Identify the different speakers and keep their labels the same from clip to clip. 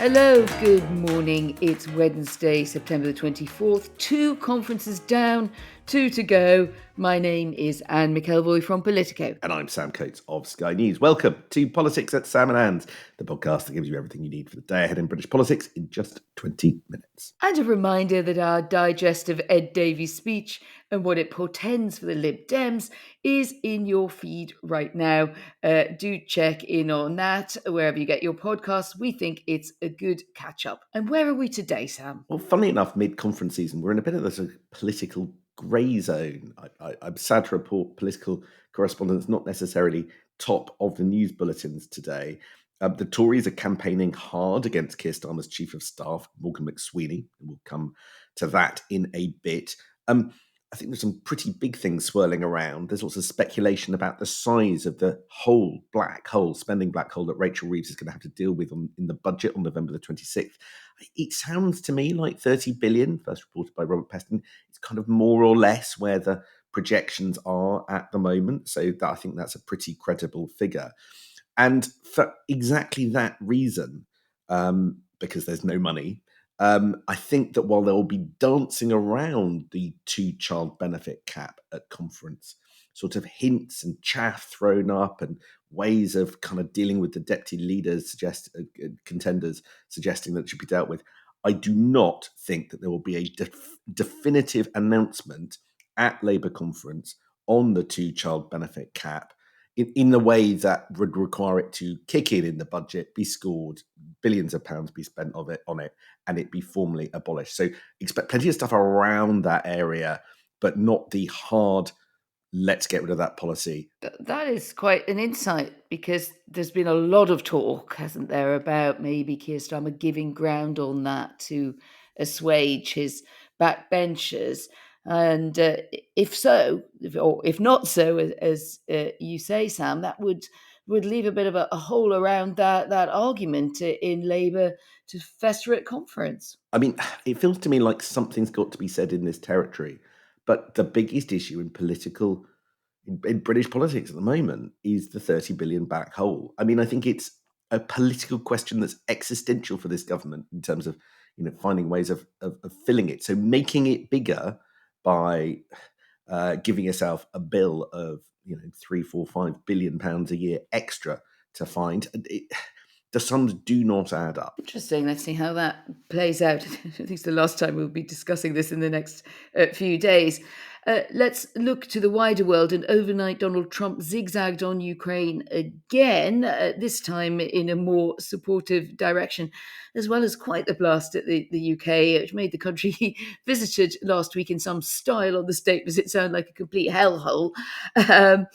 Speaker 1: Hello, good morning. It's Wednesday, September the 24th. 2 conferences down, 2 to go. My name is Anne McElvoy from Politico.
Speaker 2: And I'm Sam Coates of Sky News. Welcome to Politics at Sam and Anne's, the podcast that gives you everything you need for the day ahead in British politics in just 20 minutes.
Speaker 1: And a reminder that our digest of Ed Davies' speech and what it portends for the Lib Dems is in your feed right now. Do check in on that wherever you get your podcasts. We think it's a good catch up. And where are we today, Sam?
Speaker 2: Well, funnily enough, mid-conference season, we're in a bit of the sort of political grey zone. I'm sad to report political correspondence not necessarily top of the news bulletins today. The Tories are campaigning hard against Keir Starmer's Chief of Staff, Morgan McSweeney, and we'll come to that in a bit. I think there's some pretty big things swirling around. There's lots of speculation about the size of the whole black hole, spending black hole that Rachel Reeves is going to have to deal with in the budget on November the 26th. It sounds to me like 30 billion, first reported by Robert Peston. It's kind of more or less where the projections are at the moment. So I think that's a pretty credible figure. And for exactly that reason, because there's no money, I think that while there will be dancing around the 2-child benefit cap at conference, sort of hints and chaff thrown up and ways of kind of dealing with the deputy leaders, contenders suggesting that it should be dealt with, I do not think that there will be a definitive announcement at Labour conference on the 2-child benefit cap in the way that would require it to kick in the budget, be scored, billions of pounds be spent on it, and it be formally abolished. So expect plenty of stuff around that area, but not the hard, let's get rid of that policy.
Speaker 1: That is quite an insight, because there's been a lot of talk, hasn't there, about maybe Keir Starmer giving ground on that to assuage his backbenchers. And if so, or if not so, as you say, Sam, that would leave a bit of a hole around that argument in Labour to fester at conference.
Speaker 2: I mean, it feels to me like something's got to be said in this territory. But the biggest issue in British politics at the moment is the 30 billion black hole. I mean, I think it's a political question that's existential for this government in terms of, finding ways of filling it. So making it bigger by giving yourself a bill of, 3, 4, 5 billion pounds a year extra to find. The sums do not add up.
Speaker 1: Interesting. Let's see how that plays out. I think it's the last time we'll be discussing this in the next few days. Let's look to the wider world. And overnight, Donald Trump zigzagged on Ukraine again, this time in a more supportive direction, as well as quite the blast at the UK, which made the country he visited last week in some style on the state visit sound like a complete hellhole. The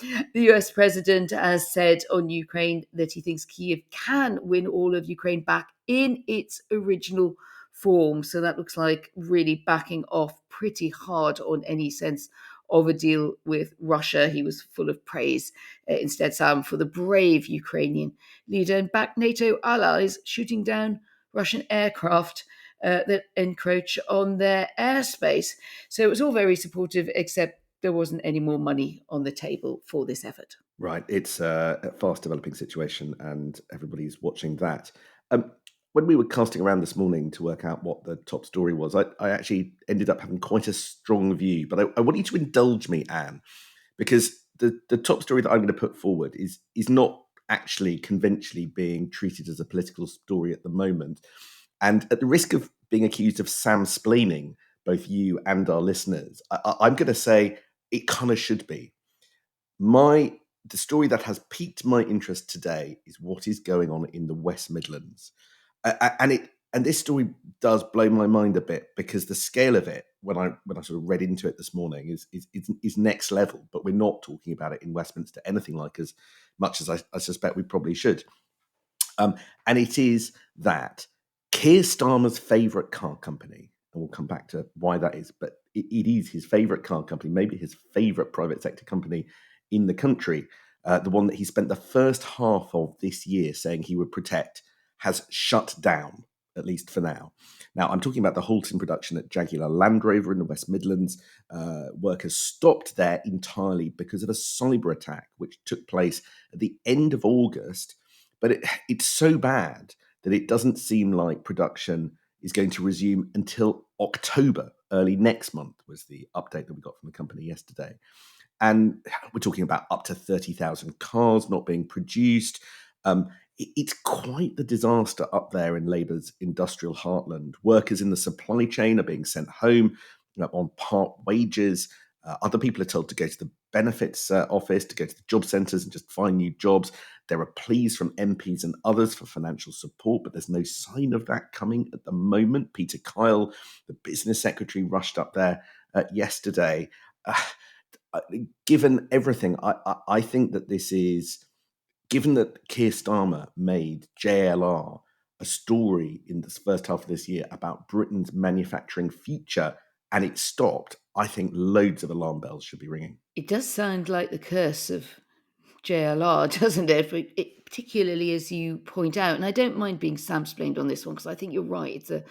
Speaker 1: US president has said on Ukraine that he thinks Kyiv can win all of Ukraine back in its original form. So that looks like really backing off pretty hard on any sense of a deal with Russia. He was full of praise instead, Sam, for the brave Ukrainian leader, and backed NATO allies shooting down Russian aircraft that encroach on their airspace. So it was all very supportive, except there wasn't any more money on the table for this effort.
Speaker 2: Right. It's a fast developing situation and everybody's watching that. When we were casting around this morning to work out what the top story was, I actually ended up having quite a strong view. But I want you to indulge me, Anne, because the top story that I'm going to put forward is not actually conventionally being treated as a political story at the moment. And at the risk of being accused of Sam-splaining both you and our listeners, I'm going to say it kind of should be. The story that has piqued my interest today is what is going on in the West Midlands. And this story does blow my mind a bit, because the scale of it, when I sort of read into it this morning, is next level. But we're not talking about it in Westminster anything like as much as I suspect we probably should. And it is that Keir Starmer's favourite car company, and we'll come back to why that is, but it is his favourite car company, maybe his favourite private sector company in the country, the one that he spent the first half of this year saying he would protect, has shut down, at least for now. Now, I'm talking about the halt in production at Jaguar Land Rover in the West Midlands. Work has stopped there entirely because of a cyber attack, which took place at the end of August. But it's so bad that it doesn't seem like production is going to resume until October, early next month, was the update that we got from the company yesterday. And we're talking about up to 30,000 cars not being produced. It's quite the disaster up there in Labour's industrial heartland. Workers in the supply chain are being sent home on part wages. Other people are told to go to the benefits office, to go to the job centres and just find new jobs. There are pleas from MPs and others for financial support, but there's no sign of that coming at the moment. Peter Kyle, the business secretary, rushed up there yesterday. Uh, Given everything, I think that this is, given that Keir Starmer made JLR a story in the first half of this year about Britain's manufacturing future and it stopped, I think loads of alarm bells should be ringing.
Speaker 1: It does sound like the curse of JLR, doesn't it? Particularly as you point out, and I don't mind being Sam-splained on this one because I think you're right. It's a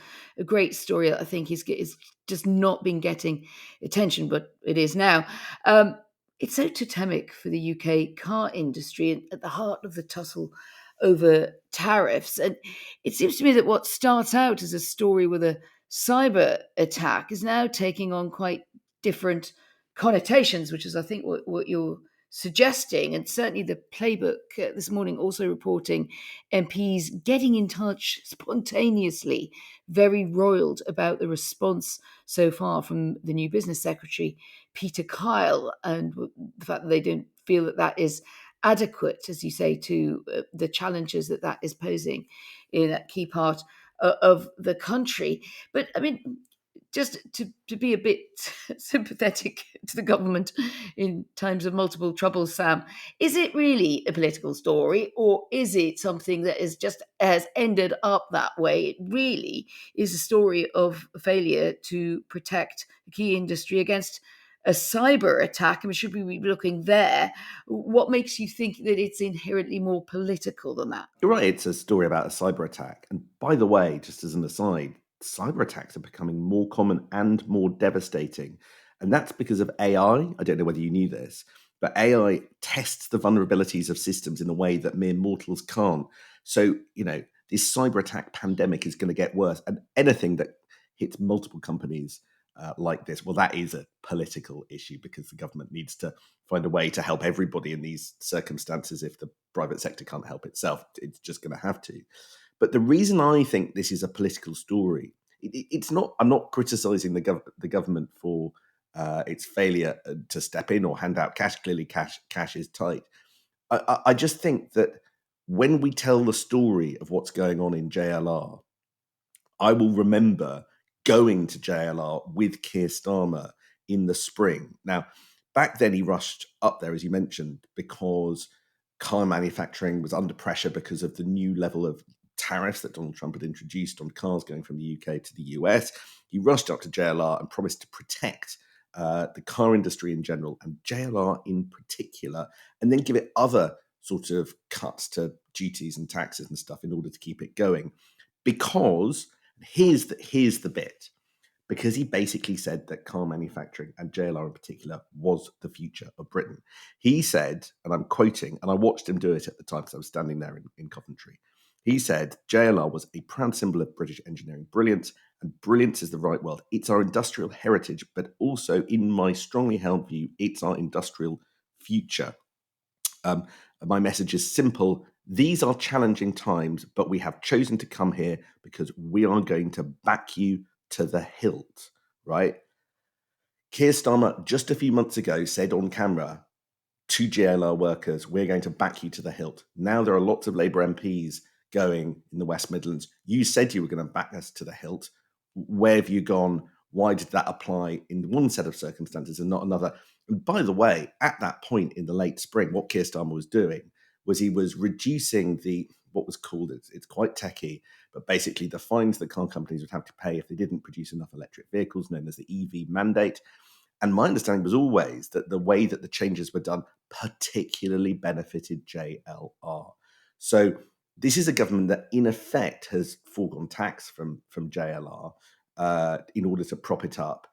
Speaker 1: great story that I think is just not been getting attention, but it is now. Um, it's so totemic for the UK car industry and at the heart of the tussle over tariffs. And it seems to me that what starts out as a story with a cyber attack is now taking on quite different connotations, which is, I think, what you're suggesting. And certainly the playbook this morning also reporting MPs getting in touch spontaneously, very roiled about the response so far from the new business secretary, Peter Kyle, and the fact that they don't feel that that is adequate, as you say, to the challenges that that is posing in that key part of the country. But I mean, just to be a bit sympathetic to the government in times of multiple troubles, Sam, is it really a political story, or is it something that is just has ended up that way? It really is a story of failure to protect the key industry against a cyber attack. I mean, should we be looking there? What makes you think that it's inherently more political than that?
Speaker 2: You're right, it's a story about a cyber attack. And by the way, just as an aside, cyber attacks are becoming more common and more devastating. And that's because of AI. I don't know whether you knew this, but AI tests the vulnerabilities of systems in a way that mere mortals can't. So, this cyber attack pandemic is going to get worse. And anything that hits multiple companies like this, well, that is a political issue because the government needs to find a way to help everybody in these circumstances. If the private sector can't help itself, it's just going to have to. But the reason I think this is a political story, it's not. I'm not criticising the government for its failure to step in or hand out cash. Clearly, cash is tight. I just think that when we tell the story of what's going on in JLR, I will remember going to JLR with Keir Starmer in the spring. Now, back then he rushed up there, as you mentioned, because car manufacturing was under pressure because of the new level of tariffs that Donald Trump had introduced on cars going from the UK to the US. He rushed up to JLR and promised to protect the car industry in general and JLR in particular, and then give it other sort of cuts to duties and taxes and stuff in order to keep it going. Because here's the bit, because he basically said that car manufacturing and JLR in particular was the future of Britain. He said, and I'm quoting, and I watched him do it at the time because I was standing there in Coventry. He said, JLR was a proud symbol of British engineering brilliance, and brilliance is the right word. It's our industrial heritage, but also, in my strongly held view, it's our industrial future. Um, my message is simple. These are challenging times, but we have chosen to come here because we are going to back you to the hilt, right? Keir Starmer just a few months ago said on camera to GLR workers, we're going to back you to the hilt. Now there are lots of Labour MPs going in the West Midlands. You said you were going to back us to the hilt. Where have you gone? Why did that apply in one set of circumstances and not another? And by the way, at that point in the late spring, what Keir Starmer was doing was he was reducing what was called, it's quite techie, but basically the fines that car companies would have to pay if they didn't produce enough electric vehicles, known as the EV mandate. And my understanding was always that the way that the changes were done particularly benefited JLR. So this is a government that, in effect, has foregone tax from JLR in order to prop it up,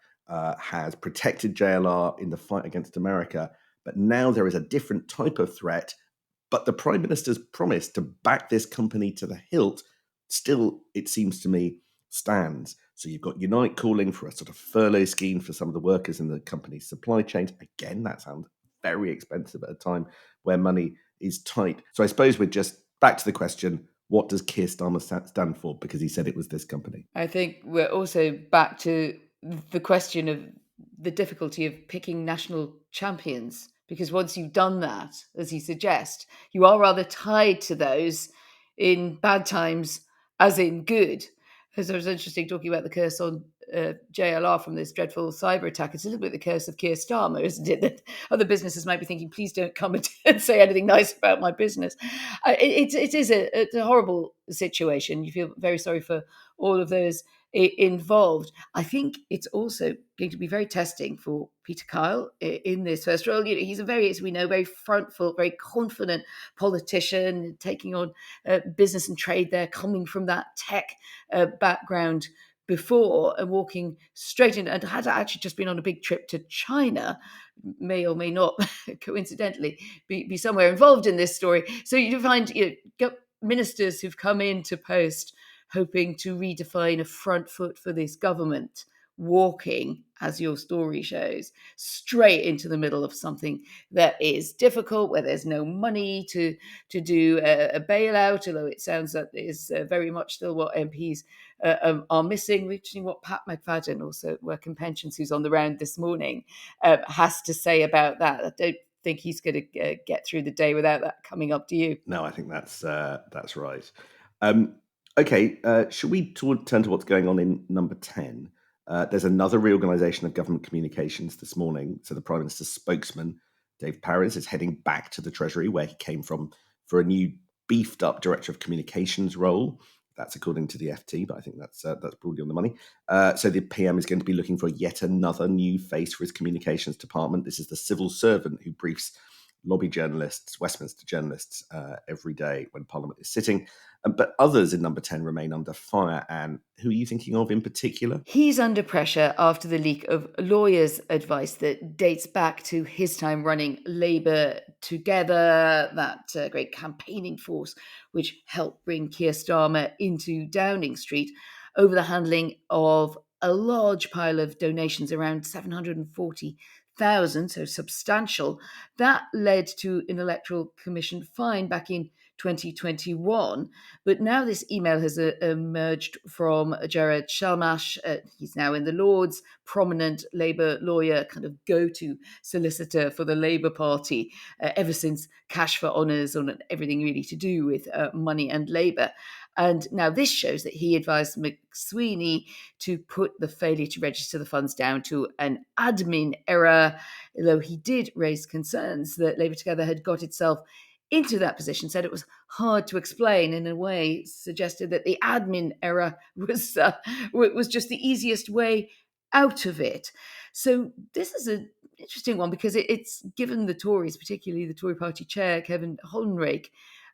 Speaker 2: has protected JLR in the fight against America. But now there is a different type of threat. But the Prime Minister's promised to back this company to the hilt still, it seems to me, stands. So you've got Unite calling for a sort of furlough scheme for some of the workers in the company's supply chains. Again, that sounds very expensive at a time where money is tight. So I suppose we're just back to the question, what does Keir Starmer stand for? Because he said it was this company.
Speaker 1: I think we're also back to the question of the difficulty of picking national champions, because once you've done that, as you suggest, you are rather tied to those in bad times as in good. As it was interesting talking about the curse on JLR from this dreadful cyber attack. It's a little bit the curse of Keir Starmer, isn't it? That other businesses might be thinking, please don't come and say anything nice about my business. It is it's a horrible situation. You feel very sorry for all of those involved. I think it's also going to be very testing for Peter Kyle in this first role. You know, he's a very, as we know, very front foot, very confident politician, taking on business and trade there, coming from that tech background before and walking straight in, and had actually just been on a big trip to China, may or may not coincidentally be somewhere involved in this story. So you find ministers who've come into post hoping to redefine a front foot for this government, walking, as your story shows, straight into the middle of something that is difficult, where there's no money to do a bailout, although it sounds that is very much still what MPs are missing, which is what Pat McFadden, also Work and Pensions, who's on the round this morning, has to say about that. I don't think he's going to get through the day without that coming up. Do you?
Speaker 2: No, I think that's right. Okay, should we turn to what's going on in number 10? There's another reorganisation of government communications this morning. So the Prime Minister's spokesman, Dave Paris, is heading back to the Treasury, where he came from, for a new beefed up Director of Communications role. That's according to the FT, but I think that's broadly on the money. So the PM is going to be looking for yet another new face for his communications department. This is the civil servant who briefs lobby journalists, Westminster journalists, every day when Parliament is sitting. But others in number 10 remain under fire. And who are you thinking of in particular?
Speaker 1: He's under pressure after the leak of lawyers' advice that dates back to his time running Labour Together, that great campaigning force which helped bring Keir Starmer into Downing Street, over the handling of a large pile of donations, around 740,000, so substantial. That led to an Electoral Commission fine back in 2021. But now this email has emerged from Jared Shalmash. He's now in the Lords, prominent Labour lawyer, kind of go-to solicitor for the Labour Party, ever since Cash for Honours, on everything really to do with money and Labour. And now this shows that he advised McSweeney to put the failure to register the funds down to an admin error, although he did raise concerns that Labour Together had got itself into that position, said it was hard to explain, in a way suggested that the admin error was just the easiest way out of it. So this is an interesting one, because it's given the Tories, particularly the Tory party chair, Kevin Hollenrake,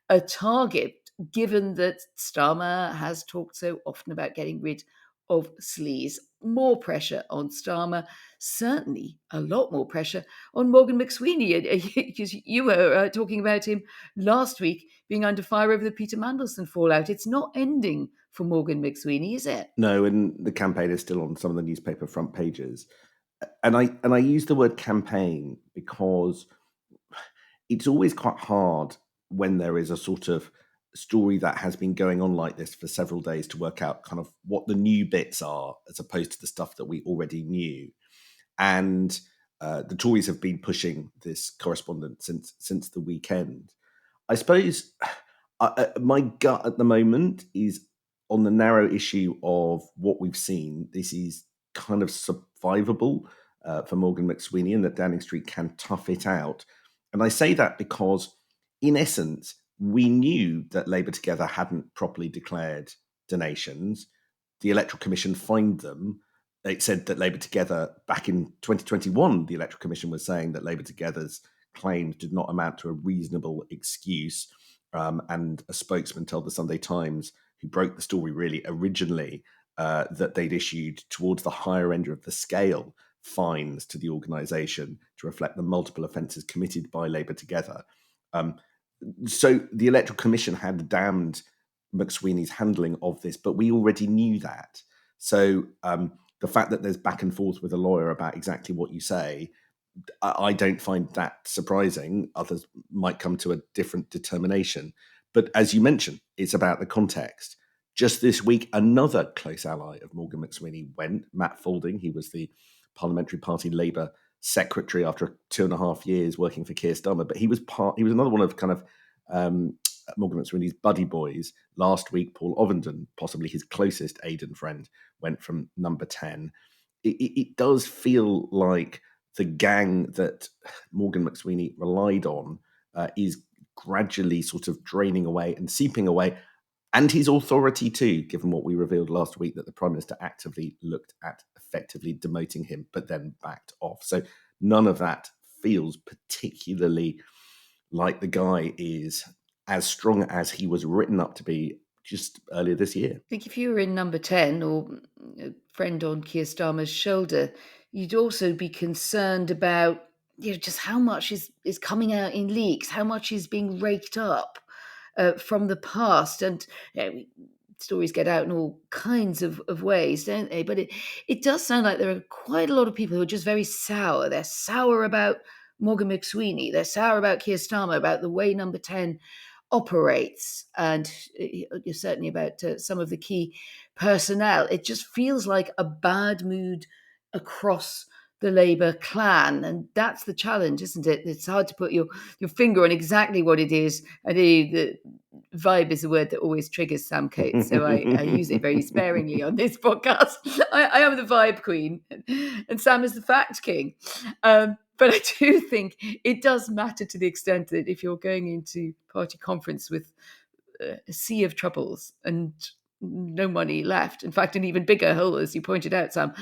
Speaker 1: a target, given that Starmer has talked so often about getting rid of sleaze. More pressure on Starmer, certainly a lot more pressure on Morgan McSweeney, because you were talking about him last week being under fire over the Peter Mandelson fallout. It's not ending for Morgan McSweeney, is it?
Speaker 2: No, and the campaign is still on some of the newspaper front pages. And I use the word campaign because it's always quite hard when there is a sort of story that has been going on like this for several days to work out kind of what the new bits are, as opposed to the stuff that we already knew. And the Tories have been pushing this correspondence since the weekend. I suppose my gut at the moment is on the narrow issue of what we've seen. This is kind of survivable for Morgan McSweeney, and that Downing Street can tough it out. And I say that because, in essence, we knew that Labour Together hadn't properly declared donations. The Electoral Commission fined them. It said that Labour Together, back in 2021, the Electoral Commission was saying that Labour Together's claims did not amount to a reasonable excuse. And a spokesman told the Sunday Times, who broke the story really originally, that they'd issued, towards the higher end of the scale, fines to the organisation to reflect the multiple offences committed by Labour Together. So the Electoral Commission had damned McSweeney's handling of this, but we already knew that. So the fact that there's back and forth with a lawyer about exactly what you say, I don't find that surprising. Others might come to a different determination. But as you mentioned, it's about the context. Just this week, another close ally of Morgan McSweeney went, Matt Faulding. He was the Parliamentary Party Labour secretary after 2.5 years working for Keir Starmer. But he was another one of kind of Morgan McSweeney's buddy boys. Last week, Paul Ovenden, possibly his closest aide and friend, went from number 10. It does feel like the gang that Morgan McSweeney relied on is gradually sort of draining away and seeping away, and his authority too, given what we revealed last week that the Prime Minister actively looked at effectively demoting him, but then backed off. So none of that feels particularly like the guy is as strong as he was written up to be just earlier this year.
Speaker 1: I think if you were in number 10 or a friend on Keir Starmer's shoulder, you'd also be concerned about just how much is coming out in leaks, how much is being raked up from the past. And stories get out in all kinds of ways, don't they? But it does sound like there are quite a lot of people who are just very sour. They're sour about Morgan McSweeney. They're sour about Keir Starmer, about the way number 10 operates, and certainly about some of the key personnel. It just feels like a bad mood across the Labour clan, and that's the challenge, isn't it? It's hard to put your finger on exactly what it is. And the vibe is a word that always triggers Sam Coates, so I use it very sparingly on this podcast. I am the vibe queen, and Sam is the fact king. But I do think it does matter to the extent that if you're going into party conference with a sea of troubles and no money left, in fact, an even bigger hole, as you pointed out, Sam,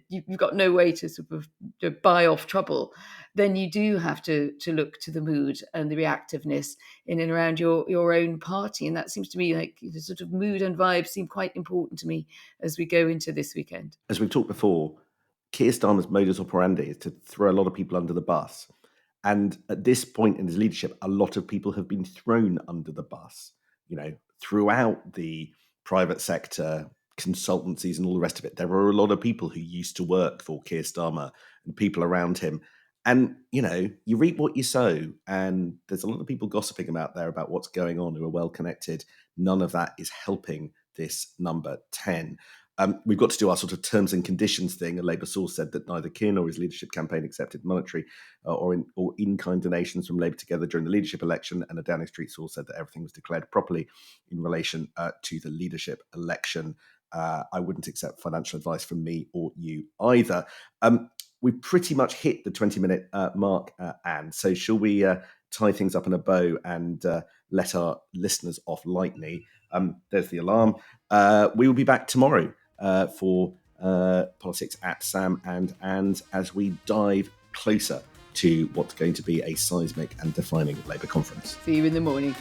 Speaker 1: you've got no way to sort of buy off trouble, then you do have to look to the mood and the reactiveness in and around your own party. And that seems to me like the sort of mood and vibe seem quite important to me as we go into this weekend.
Speaker 2: As we've talked before, Keir Starmer's modus operandi is to throw a lot of people under the bus. And at this point in his leadership, a lot of people have been thrown under the bus, throughout the private sector, consultancies and all the rest of it. There are a lot of people who used to work for Keir Starmer and people around him. And, you reap what you sow. And there's a lot of people gossiping about what's going on who are well connected. None of that is helping this number 10. We've got to do our sort of terms and conditions thing. A Labour source said that neither Keir nor his leadership campaign accepted monetary or in-kind donations from Labour Together during the leadership election. And a Downing Street source said that everything was declared properly in relation to the leadership election. I wouldn't accept financial advice from me or you either. We've pretty much hit the 20-minute mark, Anne. So shall we tie things up in a bow and let our listeners off lightly? There's the alarm. We will be back tomorrow for Politics at Sam and Anne's as we dive closer to what's going to be a seismic and defining Labour conference.
Speaker 1: See you in the morning.